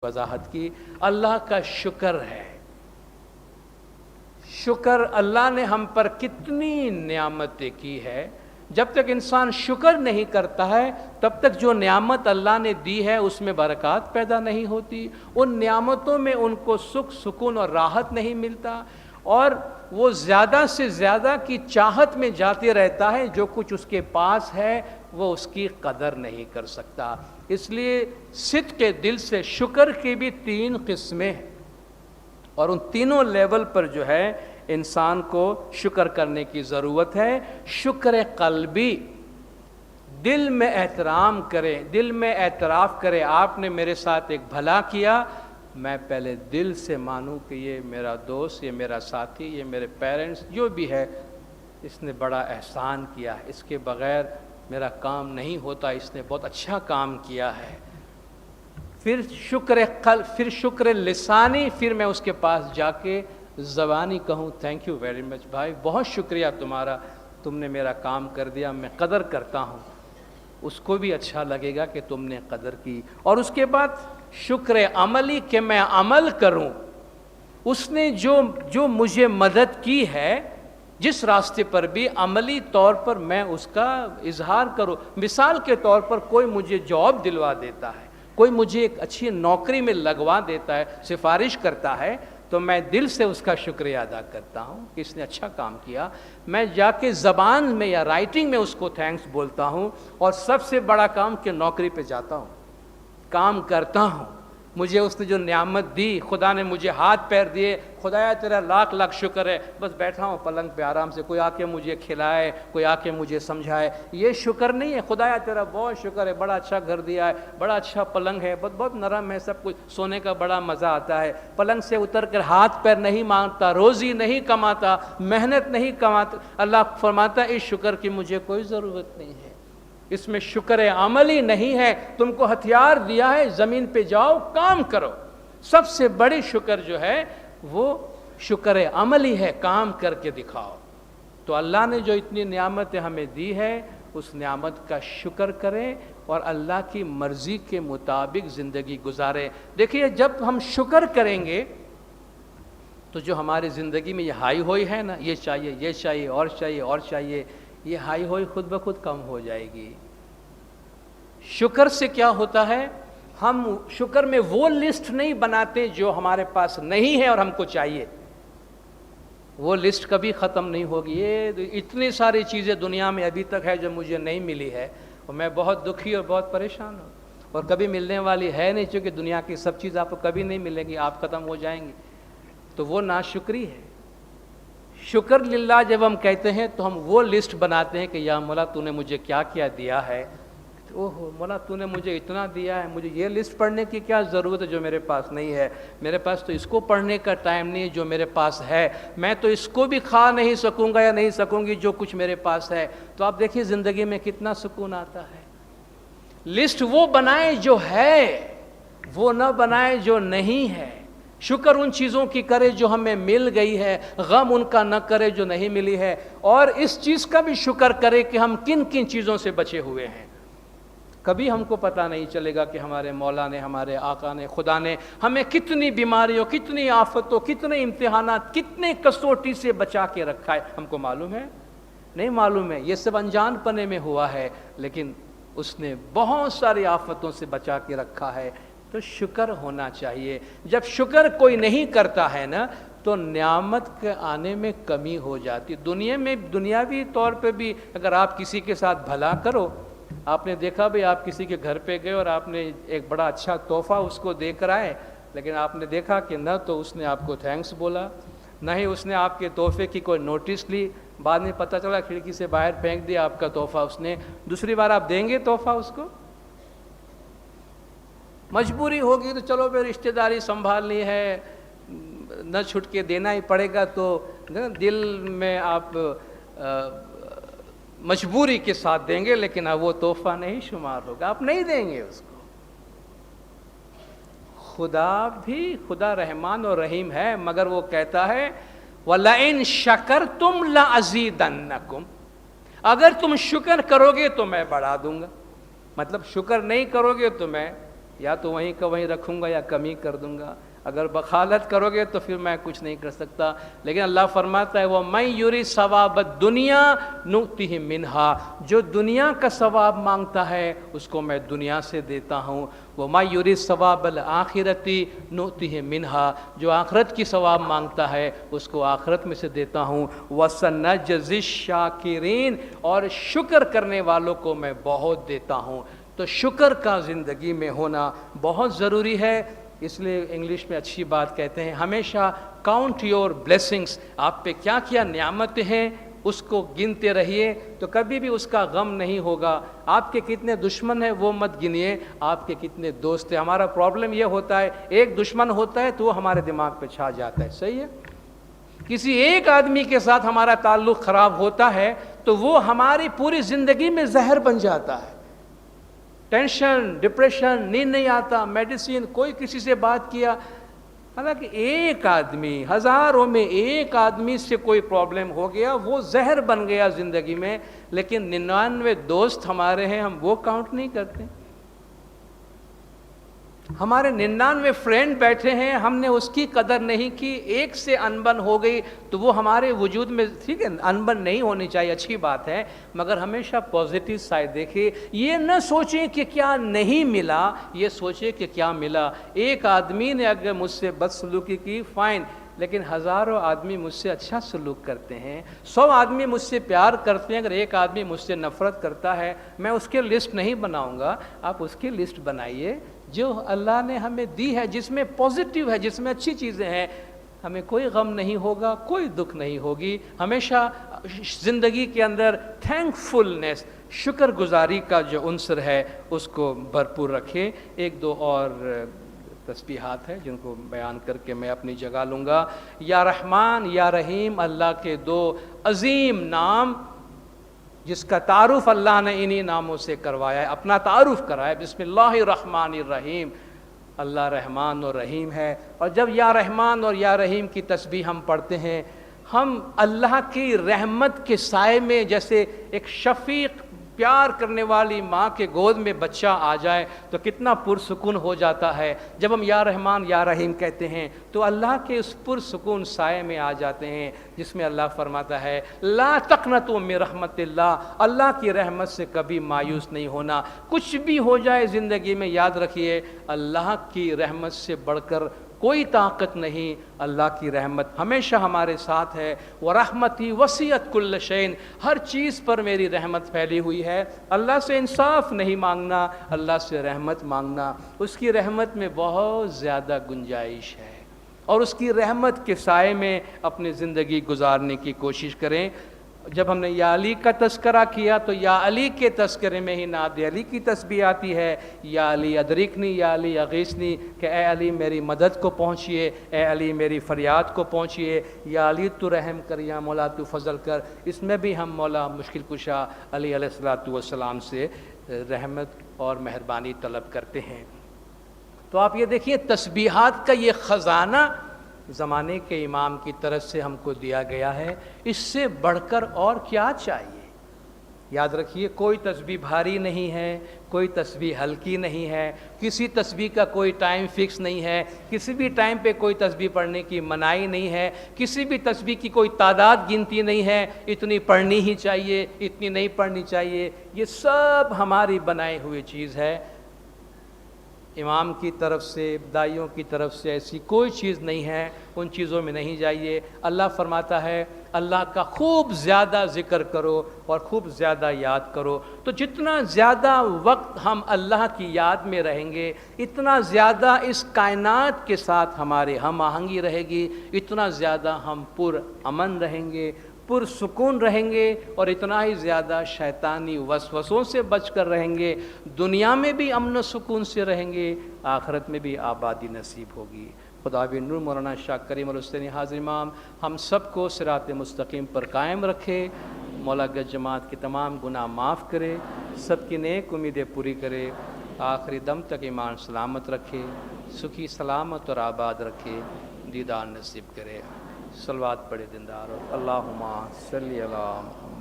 وضاحت کی، اللہ کا شکر ہے۔ شکر اللہ نے ہم پر کتنی نعمتیں کی ہے، جب تک انسان شکر نہیں کرتا ہے تب تک جو نعمت اللہ نے دی ہے اس میں برکات پیدا نہیں ہوتی، ان نعمتوں میں ان کو سکھ سکون اور راحت نہیں ملتا، اور وہ زیادہ سے زیادہ کی چاہت میں جاتے رہتا ہے، جو کچھ اس کے پاس ہے وہ اس کی قدر نہیں کر سکتا۔ اس لیے صدق کے دل سے شکر کی بھی 3 قسمیں ہیں، اور ان تینوں لیول پر جو ہے انسان کو شکر کرنے کی ضرورت ہے۔ شکر قلبی، دل میں احترام کرے، دل میں اعتراف کرے، آپ نے میرے ساتھ ایک بھلا کیا، میں پہلے دل سے مانوں کہ یہ میرا دوست، یہ میرا ساتھی، یہ میرے پیرنٹس جو بھی ہے، اس نے بڑا احسان کیا ہے، اس کے بغیر میرا کام نہیں ہوتا، اس نے بہت اچھا کام کیا ہے۔ پھر شکر قلب، پھر شکر لسانی، پھر میں اس کے پاس جا کے زبانی کہوں تھینک یو ویری مچ بھائی، بہت شکریہ تمہارا، تم نے میرا کام کر دیا، میں قدر کرتا ہوں۔ اس کو بھی اچھا لگے گا کہ تم نے قدر کی۔ اور اس کے بعد شکر عملی، کہ میں عمل کروں، اس نے جو مجھے مدد کی ہے جس راستے پر بھی، عملی طور پر میں اس کا اظہار کروں۔ مثال کے طور پر کوئی مجھے جاب دلوا دیتا ہے، کوئی مجھے ایک اچھی نوکری میں لگوا دیتا ہے، سفارش کرتا ہے، تو میں دل سے اس کا شکریہ ادا کرتا ہوں کہ اس نے اچھا کام کیا۔ میں جا کے زبان میں یا رائٹنگ میں اس کو تھینکس بولتا ہوں، اور سب سے بڑا کام کہ نوکری پہ جاتا ہوں، کام کرتا ہوں، مجھے اس نے جو نعمت دی، خدا نے مجھے ہاتھ پیر دیے، خدایا تیرا لاکھ لاکھ شکر ہے، بس بیٹھا ہوں پلنگ پہ آرام سے، کوئی آ کے مجھے کھلائے، کوئی آ کے مجھے سمجھائے، یہ شکر نہیں ہے۔ خدایا تیرا بہت شکر ہے، بڑا اچھا گھر دیا ہے، بڑا اچھا پلنگ ہے، بہت نرم ہے سب کچھ، سونے کا بڑا مزہ آتا ہے، پلنگ سے اتر کر ہاتھ پیر نہیں مانگتا، روزی نہیں کماتا، محنت نہیں کماتا، اللہ فرماتا ہے اس شکر کی مجھے کوئی ضرورت نہیں ہے۔ اس میں شکر عملی نہیں ہے، تم کو ہتھیار دیا ہے، زمین پہ جاؤ کام کرو۔ سب سے بڑی شکر جو ہے وہ شکر عملی ہے، کام کر کے دکھاؤ۔ تو اللہ نے جو اتنی نعمتیں ہمیں دی ہے اس نعمت کا شکر کریں اور اللہ کی مرضی کے مطابق زندگی گزاریں۔ دیکھیے جب ہم شکر کریں گے تو جو ہماری زندگی میں یہ ہائی ہوئی ہے نا، یہ چاہیے، یہ چاہیے، اور چاہیے، اور چاہیے، یہ ہائی ہوئی خود بخود کم ہو جائے گی۔ شکر سے کیا ہوتا ہے، ہم شکر میں وہ لسٹ نہیں بناتے جو ہمارے پاس نہیں ہے اور ہم کو چاہیے، وہ لسٹ کبھی ختم نہیں ہوگی۔ یہ اتنی ساری چیزیں دنیا میں ابھی تک ہے جو مجھے نہیں ملی ہے، اور میں بہت دکھی اور بہت پریشان ہوں، اور کبھی ملنے والی ہے نہیں، چونکہ دنیا کی سب چیز آپ کو کبھی نہیں ملے گی، آپ ختم ہو جائیں گی، تو وہ ناشکری ہے۔ شکر للہ جب ہم کہتے ہیں تو ہم وہ لسٹ بناتے ہیں کہ یا مولا تو نے مجھے کیا کیا دیا ہے، اوہ مولا تو نے مجھے اتنا دیا ہے، مجھے یہ لسٹ پڑھنے کی کیا ضرورت ہے جو میرے پاس نہیں ہے، میرے پاس تو اس کو پڑھنے کا ٹائم نہیں ہے جو میرے پاس ہے، میں تو اس کو بھی کھا نہیں سکوں گا یا نہیں سکوں گی جو کچھ میرے پاس ہے۔ تو آپ دیکھیے زندگی میں کتنا سکون آتا ہے۔ لسٹ وہ بنائے جو ہے، وہ نہ بنائے جو نہیں ہے۔ شکر ان چیزوں کی کرے جو ہمیں مل گئی ہے، غم ان کا نہ کرے جو نہیں ملی ہے، اور اس چیز کا بھی شکر کرے کہ ہم کن کن چیزوں سے بچے ہوئے ہیں۔ کبھی ہم کو پتہ نہیں چلے گا کہ ہمارے مولا نے، ہمارے آقا نے، خدا نے ہمیں کتنی بیماریوں، کتنی آفتوں، کتنے امتحانات، کتنے کسوٹی سے بچا کے رکھا ہے، ہم کو معلوم ہے؟ نہیں معلوم ہے، یہ سب انجان پنے میں ہوا ہے، لیکن اس نے بہت ساری آفتوں سے بچا کے رکھا ہے۔ تو شکر ہونا چاہیے۔ جب شکر کوئی نہیں کرتا ہے نا تو نعمت کے آنے میں کمی ہو جاتی۔ دنیا میں دنیاوی طور پہ بھی اگر آپ کسی کے ساتھ بھلا کرو، آپ نے دیکھا بھی آپ کسی کے گھر پہ گئے اور آپ نے ایک بڑا اچھا تحفہ اس کو دے کر آئے، لیکن آپ نے دیکھا کہ نہ تو اس نے آپ کو تھینکس بولا، نہ ہی اس نے آپ کے تحفے کی کوئی نوٹس لی، بعد میں پتہ چلا کھڑکی سے باہر پھینک دیا آپ کا تحفہ اس نے۔ دوسری بار آپ دیں گے تحفہ اس کو؟ مجبوری ہوگی تو چلو پھر رشتہ داری سنبھالنی ہے، نہ چھٹ کے دینا ہی پڑے گا، تو دل میں آپ مجبوری کے ساتھ دیں گے، لیکن اب وہ تحفہ نہیں شمار ہوگا، آپ نہیں دیں گے اس کو۔ خدا بھی خدا رحمان اور رحیم ہے، مگر وہ کہتا ہے وَلَئِن شَكَرْتُمْ لَأَزِيدَنَّكُمْ، اگر تم شکر کرو گے تو میں بڑھا دوں گا، مطلب شکر نہیں کرو گے تو میں یا تو وہیں کا وہیں رکھوں گا یا کمی کر دوں گا. اگر بخالت کرو گے تو پھر میں کچھ نہیں کر سکتا. لیکن اللہ فرماتا ہے وَمَن يُرِدْ ثَوَابَ الدُّنْيَا نُؤْتِهِ مِنْهَا, جو دنیا کا ثواب مانگتا ہے اس کو میں دنیا سے دیتا ہوں. وَمَن يُرِدْ ثَوَابَ الْآخِرَةِ نُؤْتِهِ مِنْهَا, جو آخرت کی ثواب مانگتا ہے اس کو آخرت میں سے دیتا ہوں. وَسَنَجْزِي الشَّاكِرِينَ, اور شکر کرنے والوں کو میں بہت دیتا ہوں. تو شکر کا زندگی میں ہونا بہت ضروری ہے. اس لیے انگلش میں اچھی بات کہتے ہیں, ہمیشہ کاؤنٹ یور بلیسنگس, آپ پہ کیا کیا نعمتیں ہیں اس کو گنتے رہیے, تو کبھی بھی اس کا غم نہیں ہوگا. آپ کے کتنے دشمن ہیں وہ مت گنیے, آپ کے کتنے دوست ہیں. ہمارا پرابلم یہ ہوتا ہے ایک دشمن ہوتا ہے تو وہ ہمارے دماغ پہ چھا جاتا ہے, صحیح ہے. کسی ایک آدمی کے ساتھ ہمارا تعلق خراب ہوتا ہے تو وہ ہماری پوری زندگی میں زہر بن جاتا ہے. ٹینشن, ڈپریشن, نیند نہیں آتا, میڈیسین, کوئی کسی سے بات کیا. حالانکہ ایک آدمی, ہزاروں میں ایک آدمی سے کوئی پرابلم ہو گیا وہ زہر بن گیا زندگی میں, لیکن 99 دوست ہمارے ہیں ہم وہ کاؤنٹ نہیں کرتے. ہمارے 99 فرینڈ بیٹھے ہیں, ہم نے اس کی قدر نہیں کی. ایک سے انبن ہو گئی تو وہ ہمارے وجود میں, ٹھیک ہے انبن نہیں ہونی چاہیے, اچھی بات ہے, مگر ہمیشہ پازیٹیو سائڈ دیکھیں. یہ نہ سوچیں کہ کیا نہیں ملا, یہ سوچیں کہ کیا ملا. ایک آدمی نے اگر مجھ سے بدسلوکی کی فائن, لیکن ہزاروں آدمی مجھ سے اچھا سلوک کرتے ہیں. 100 آدمی مجھ سے پیار کرتے ہیں, اگر ایک آدمی مجھ سے نفرت کرتا ہے میں اس کے لسٹ نہیں بناؤں گا. آپ اس کی لسٹ بنائیے جو اللہ نے ہمیں دی ہے, جس میں پازیٹیو ہے, جس میں اچھی چیزیں ہیں. ہمیں کوئی غم نہیں ہوگا, کوئی دکھ نہیں ہوگی. ہمیشہ زندگی کے اندر تھینک فلنس, شکر گزاری کا جو عنصر ہے اس کو بھرپور رکھیں. ایک دو اور تسبیحات ہیں جن کو بیان کر کے میں اپنی جگہ لوں گا. یا رحمان یا رحیم, اللہ کے دو عظیم نام جس کا تعارف اللہ نے انہی ناموں سے کروایا ہے, اپنا تعارف کرایا. بسم اللہ الرحمن الرحیم, اللہ رحمان اور رحیم ہے. اور جب یا رحمان اور یا رحیم کی تسبیح ہم پڑھتے ہیں, ہم اللہ کی رحمت کے سائے میں, جیسے ایک شفیق پیار کرنے والی ماں کے گود میں بچہ آ جائے تو کتنا پرسکون ہو جاتا ہے. جب ہم یا رحمان یا رحیم کہتے ہیں تو اللہ کے اس پرسکون سائے میں آ جاتے ہیں جس میں اللہ فرماتا ہے لا تقنطوا من رحمت اللہ, اللہ کی رحمت سے کبھی مایوس نہیں ہونا. کچھ بھی ہو جائے زندگی میں یاد رکھیے اللہ کی رحمت سے بڑھ کر کوئی طاقت نہیں. اللہ کی رحمت ہمیشہ ہمارے ساتھ ہے. وَرَحْمَتِي وَسِعَتْ كُلَّ شَيْءٍ, ہر چیز پر میری رحمت پھیلی ہوئی ہے. اللہ سے انصاف نہیں مانگنا, اللہ سے رحمت مانگنا. اس کی رحمت میں بہت زیادہ گنجائش ہے, اور اس کی رحمت کے سائے میں اپنی زندگی گزارنے کی کوشش کریں. جب ہم نے یا علی کا تذکرہ کیا تو یا علی کے تذکرے میں ہی نعت علی کی تسبیح آتی ہے. یا علی ادرکنی, یا علی اغیثنی, کہ اے علی میری مدد کو پہنچیے, اے علی میری فریاد کو پہنچیے. یا علی تو رحم کر, یا مولا تو فضل کر. اس میں بھی ہم مولا مشکل کشا علی علیہ الصلوۃ والسلام سے رحمت اور مہربانی طلب کرتے ہیں. تو آپ یہ دیکھیے تسبیحات کا یہ خزانہ زمانے کے امام کی طرف سے ہم کو دیا گیا ہے. اس سے بڑھ کر اور کیا چاہیے. یاد رکھیے کوئی تسبیح بھاری نہیں ہے, کوئی تسبیح ہلکی نہیں ہے, کسی تسبیح کا کوئی ٹائم فکس نہیں ہے, کسی بھی ٹائم پہ کوئی تسبیح پڑھنے کی منائی نہیں ہے, کسی بھی تسبیح کی کوئی تعداد گنتی نہیں ہے, اتنی پڑھنی ہی چاہیے, اتنی نہیں پڑھنی چاہیے. یہ سب ہماری بنائی ہوئی چیز ہے. امام کی طرف سے, دائیوں کی طرف سے ایسی کوئی چیز نہیں ہے. ان چیزوں میں نہیں جائیے. اللہ فرماتا ہے اللہ کا خوب زیادہ ذکر کرو اور خوب زیادہ یاد کرو. تو جتنا زیادہ وقت ہم اللہ کی یاد میں رہیں گے اتنا زیادہ اس کائنات کے ساتھ ہمارے ہم آہنگی رہے گی, اتنا زیادہ ہم پر امن رہیں گے, پرسکون رہیں گے, اور اتنا ہی زیادہ شیطانی وسوسوں سے بچ کر رہیں گے. دنیا میں بھی امن و سکون سے رہیں گے, آخرت میں بھی آبادی نصیب ہوگی. خدا بھی نور مولانا شاہ کریم الحسینی حاضر امام ہم سب کو صراط مستقیم پر قائم رکھے. مولا گج جماعت کے تمام گناہ معاف کرے, سب کی نیک امیدیں پوری کرے, آخری دم تک ایمان سلامت رکھے, سکھی سلامت اور آباد رکھے, دیدار نصیب کرے. صلوات پڑھے دندار, اور اللہم صلی علی محمد.